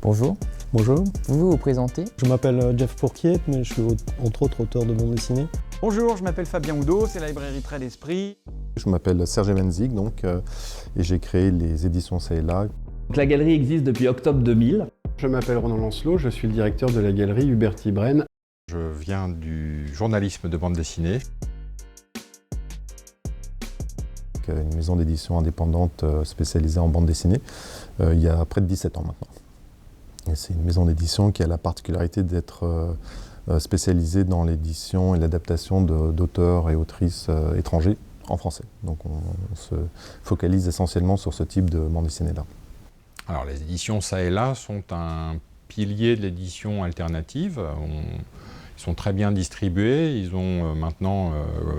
Bonjour, Bonjour, pouvez-vous vous présenter? je m'appelle Jeff Pourquier, mais je suis entre autres auteur de bande dessinée. Bonjour, je m'appelle Fabien Oudot, c'est la librairie Trait d'Esprit. Je m'appelle Serge Menzig et j'ai créé les éditions Ça et Là. La galerie existe depuis octobre 2000. Je m'appelle Ronan Lancelot, je suis le directeur de la galerie Huberti Brenn. Je viens du journalisme de bande dessinée. Une maison d'édition indépendante spécialisée en bande dessinée il y a près de 17 ans maintenant. Et c'est une maison d'édition qui a la particularité d'être spécialisée dans l'édition et l'adaptation d'auteurs et autrices étrangers en français. Donc on se focalise essentiellement sur ce type de bande dessinée-là. Alors les éditions Ça et Là sont un pilier de l'édition alternative. Ils sont très bien distribués, ils ont maintenant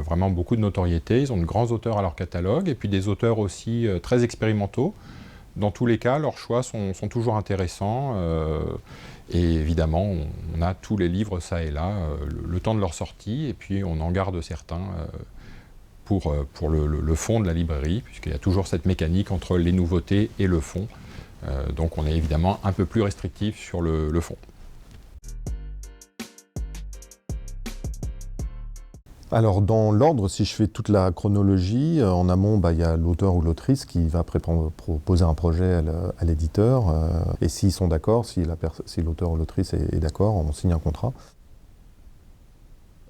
vraiment beaucoup de notoriété, ils ont de grands auteurs à leur catalogue et puis des auteurs aussi très expérimentaux. Dans tous les cas, leurs choix sont toujours intéressants et évidemment, on a tous les livres Ça et Là, le temps de leur sortie et puis on en garde certains pour le fond de la librairie, puisqu'il y a toujours cette mécanique entre les nouveautés et le fond. Donc on est évidemment un peu plus restrictif sur le fond. Alors dans l'ordre, si je fais toute la chronologie, en amont, il y a l'auteur ou l'autrice qui va proposer un projet à l'éditeur. Et s'ils sont d'accord, si l'auteur ou l'autrice est d'accord, on signe un contrat.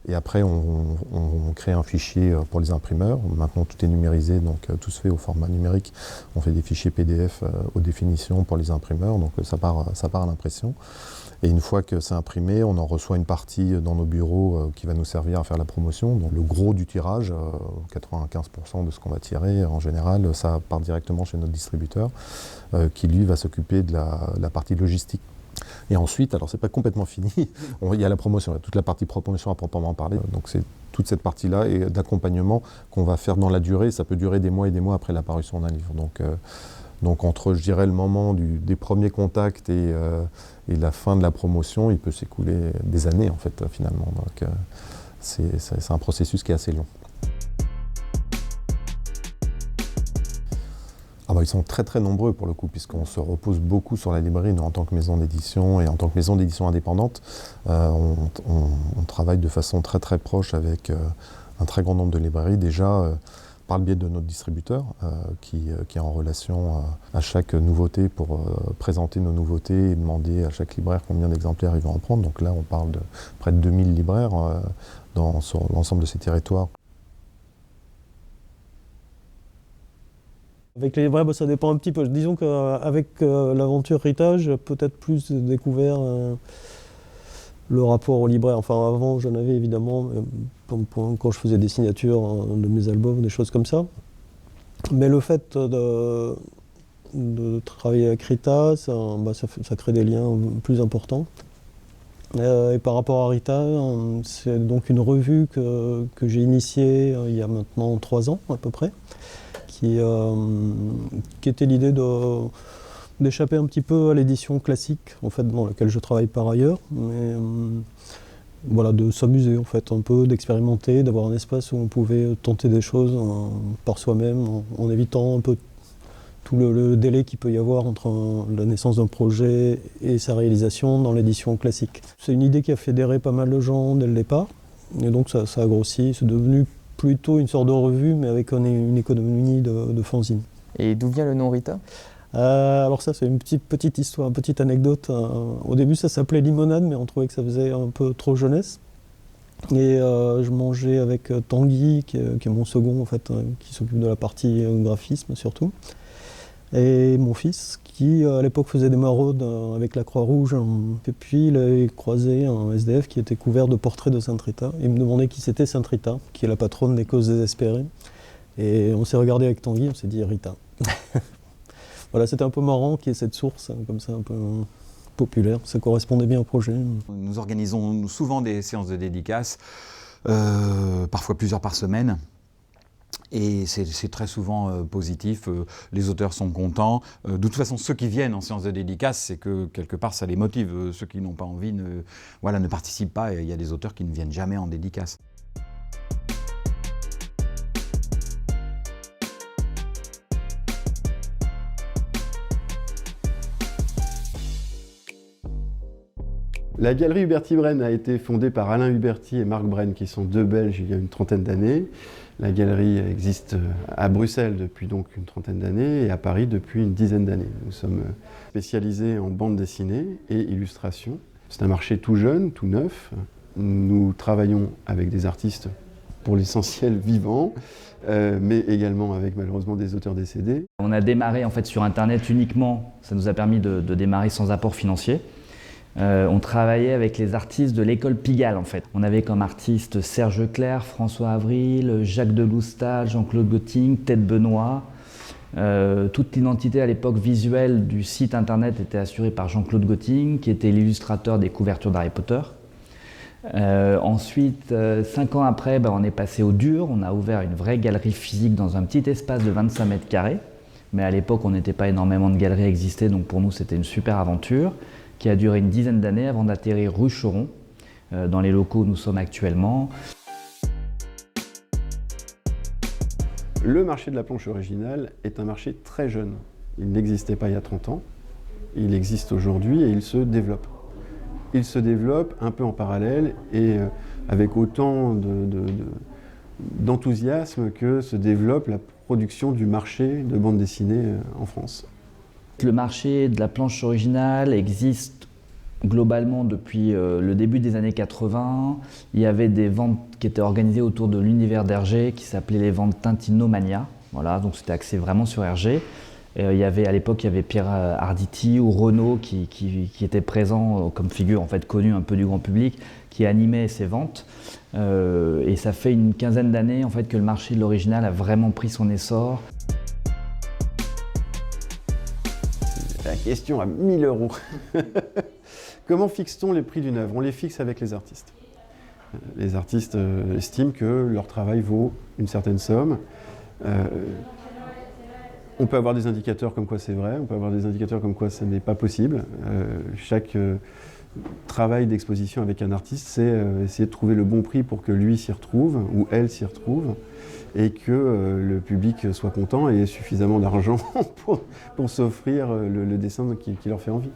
Et après, on crée un fichier pour les imprimeurs. Maintenant, tout est numérisé, donc tout se fait au format numérique. On fait des fichiers PDF aux définitions pour les imprimeurs, donc ça part à l'impression. Et une fois que c'est imprimé, on en reçoit une partie dans nos bureaux qui va nous servir à faire la promotion. Donc le gros du tirage, 95% de ce qu'on va tirer, en général, ça part directement chez notre distributeur, qui lui va s'occuper de la partie logistique. Et ensuite, alors c'est pas complètement fini, il y a la promotion, il y a toute la partie promotion à proprement parler. Donc c'est toute cette partie-là et d'accompagnement qu'on va faire dans la durée. Ça peut durer des mois et des mois après l'apparition d'un livre. Donc entre, je dirais, le moment des premiers contacts et la fin de la promotion, il peut s'écouler des années en fait finalement. Donc c'est un processus qui est assez long. Ils sont très très nombreux pour le coup, puisqu'on se repose beaucoup sur la librairie. Nous, en tant que maison d'édition et en tant que maison d'édition indépendante, on travaille de façon très très proche avec un très grand nombre de librairies, déjà par le biais de notre distributeur qui est en relation à chaque nouveauté pour présenter nos nouveautés et demander à chaque libraire combien d'exemplaires ils vont en prendre. Donc là, on parle de près de 2000 libraires sur l'ensemble de ces territoires. Avec les libraires, ça dépend un petit peu. Disons qu'avec l'aventure Rita, j'ai peut-être plus découvert le rapport au libraire. Enfin, avant, j'en avais évidemment, quand je faisais des signatures de mes albums, des choses comme ça. Mais le fait de travailler avec Rita, ça crée des liens plus importants. Et par rapport à Rita, c'est donc une revue que j'ai initiée il y a maintenant 3 ans à peu près, qui était l'idée d'échapper un petit peu à l'édition classique, en fait, dans laquelle je travaille par ailleurs, mais voilà, de s'amuser en fait, un peu, d'expérimenter, d'avoir un espace où on pouvait tenter des choses par soi-même, en évitant un peu tout le délai qu'il peut y avoir entre la naissance d'un projet et sa réalisation dans l'édition classique. C'est une idée qui a fédéré pas mal de gens dès le départ, et donc ça a grossi, c'est devenu plutôt une sorte de revue, mais avec une économie de fanzine. Et d'où vient le nom Rita? Alors ça, c'est une petite histoire, une petite anecdote. Au début, ça s'appelait Limonade, mais on trouvait que ça faisait un peu trop jeunesse. Et je mangeais avec Tanguy, qui est mon second, en fait, qui s'occupe de la partie graphisme surtout. Et mon fils, qui à l'époque faisait des maraudes avec la Croix-Rouge. Et puis il a croisé un SDF qui était couvert de portraits de Sainte Rita. Il me demandait qui c'était Sainte Rita, qui est la patronne des causes désespérées. Et on s'est regardé avec Tanguy, on s'est dit Rita. Voilà, c'était un peu marrant qu'il y ait cette source, comme ça, un peu populaire. Ça correspondait bien au projet. Nous organisons souvent des séances de dédicaces, parfois plusieurs par semaine. Et c'est très souvent positif, les auteurs sont contents. De toute façon, ceux qui viennent en séance de dédicace, c'est que quelque part ça les motive. Ceux qui n'ont pas envie ne participent pas. Il y a des auteurs qui ne viennent jamais en dédicace. La galerie Huberti-Brenn a été fondée par Alain Huberti et Marc Brenn, qui sont deux Belges il y a une trentaine d'années. La galerie existe à Bruxelles depuis donc une trentaine d'années et à Paris depuis une dizaine d'années. Nous sommes spécialisés en bande dessinée et illustration. C'est un marché tout jeune, tout neuf. Nous travaillons avec des artistes pour l'essentiel vivants, mais également avec malheureusement des auteurs décédés. On a démarré en fait sur Internet uniquement, ça nous a permis de démarrer sans apport financier. On travaillait avec les artistes de l'école Pigalle en fait. On avait comme artistes Serge Clair, François Avril, Jacques Deloustal, Jean-Claude Gotting, Ted Benoît. Toute l'identité à l'époque visuelle du site internet était assurée par Jean-Claude Gotting, qui était l'illustrateur des couvertures d'Harry Potter. Ensuite, 5 ans après, on est passé au dur. On a ouvert une vraie galerie physique dans un petit espace de 25 mètres carrés. Mais à l'époque, on n'était pas énormément de galeries existées, donc pour nous, c'était une super aventure qui a duré une dizaine d'années avant d'atterrir rue Choron, dans les locaux où nous sommes actuellement. Le marché de la planche originale est un marché très jeune. Il n'existait pas il y a 30 ans, il existe aujourd'hui et il se développe. Il se développe un peu en parallèle et avec autant d'enthousiasme que se développe la production du marché de bande dessinée en France. Le marché de la planche originale existe globalement depuis le début des années 80. Il y avait des ventes qui étaient organisées autour de l'univers d'Hergé qui s'appelaient les ventes Tintinomania. Voilà, donc c'était axé vraiment sur Hergé. À l'époque, il y avait Pierre Arditi ou Renaud qui étaient présents comme figure en fait connue un peu du grand public, qui animaient ces ventes. Et ça fait une quinzaine d'années en fait que le marché de l'original a vraiment pris son essor. La question à 1000 €. Comment fixe-t-on les prix d'une œuvre? On les fixe avec les artistes. Les artistes estiment que leur travail vaut une certaine somme. On peut avoir des indicateurs comme quoi c'est vrai, on peut avoir des indicateurs comme quoi ce n'est pas possible. Chaque travail d'exposition avec un artiste, c'est essayer de trouver le bon prix pour que lui s'y retrouve, ou elle s'y retrouve, et que le public soit content et ait suffisamment d'argent pour s'offrir le dessin qui leur fait envie.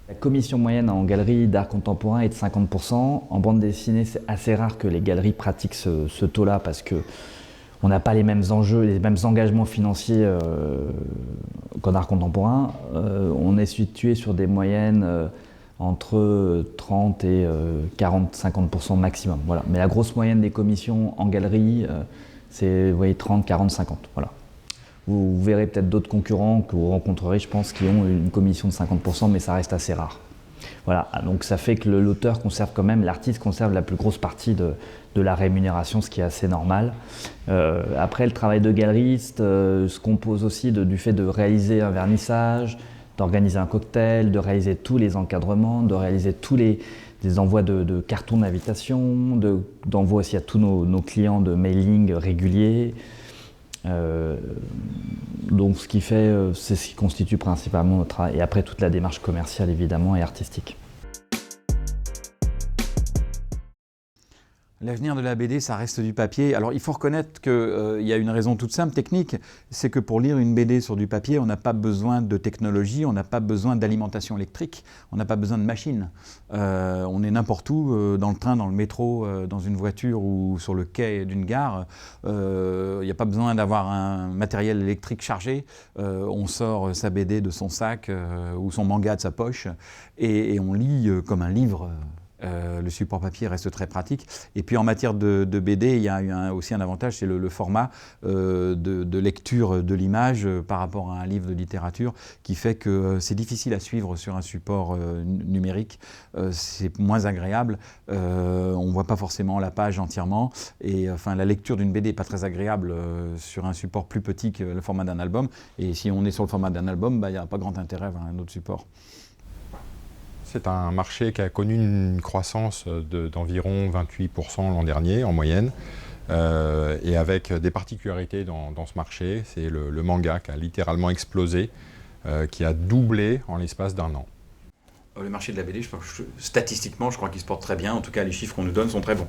La commission moyenne en galerie d'art contemporain est de 50%. En bande dessinée, c'est assez rare que les galeries pratiquent ce taux-là parce qu'on n'a pas les mêmes enjeux, les mêmes engagements financiers qu'en art contemporain. On est situé sur des moyennes entre 30 et 40-50% maximum. Voilà. Mais la grosse moyenne des commissions en galerie, c'est 30, 40, 50. Voilà. Vous verrez peut-être d'autres concurrents que vous rencontrerez, je pense, qui ont une commission de 50%, mais ça reste assez rare. Voilà, donc ça fait que l'auteur conserve quand même, l'artiste conserve la plus grosse partie de la rémunération, ce qui est assez normal. Après, le travail de galeriste se compose aussi du fait de réaliser un vernissage, d'organiser un cocktail, de réaliser tous les encadrements, de réaliser tous les envois de cartons d'invitation, d'envoi aussi à tous nos clients de mailing réguliers. Donc ce qui fait, c'est ce qui constitue principalement notre travail. Et après toute la démarche commerciale évidemment et artistique. L'avenir de la BD, ça reste du papier. Alors il faut reconnaître qu'il y a une raison toute simple, technique, c'est que pour lire une BD sur du papier, on n'a pas besoin de technologie, on n'a pas besoin d'alimentation électrique, on n'a pas besoin de machines. On est n'importe où, dans le train, dans le métro, dans une voiture ou sur le quai d'une gare. Il n'y a pas besoin d'avoir un matériel électrique chargé. On sort sa BD de son sac ou son manga de sa poche et on lit comme un livre. Le support papier reste très pratique. Et puis en matière de BD, il y a aussi un avantage, c'est le format de lecture de l'image par rapport à un livre de littérature qui fait que c'est difficile à suivre sur un support numérique. C'est moins agréable. On ne voit pas forcément la page entièrement. Et enfin, la lecture d'une BD n'est pas très agréable sur un support plus petit que le format d'un album. Et si on est sur le format d'un album, il n'y a pas grand intérêt à avoir un autre support. C'est un marché qui a connu une croissance d'environ 28% l'an dernier en moyenne, et avec des particularités dans ce marché. C'est le manga qui a littéralement explosé, qui a doublé en l'espace d'1 an. Le marché de la BD, statistiquement, je crois qu'il se porte très bien. En tout cas, les chiffres qu'on nous donne sont très bons.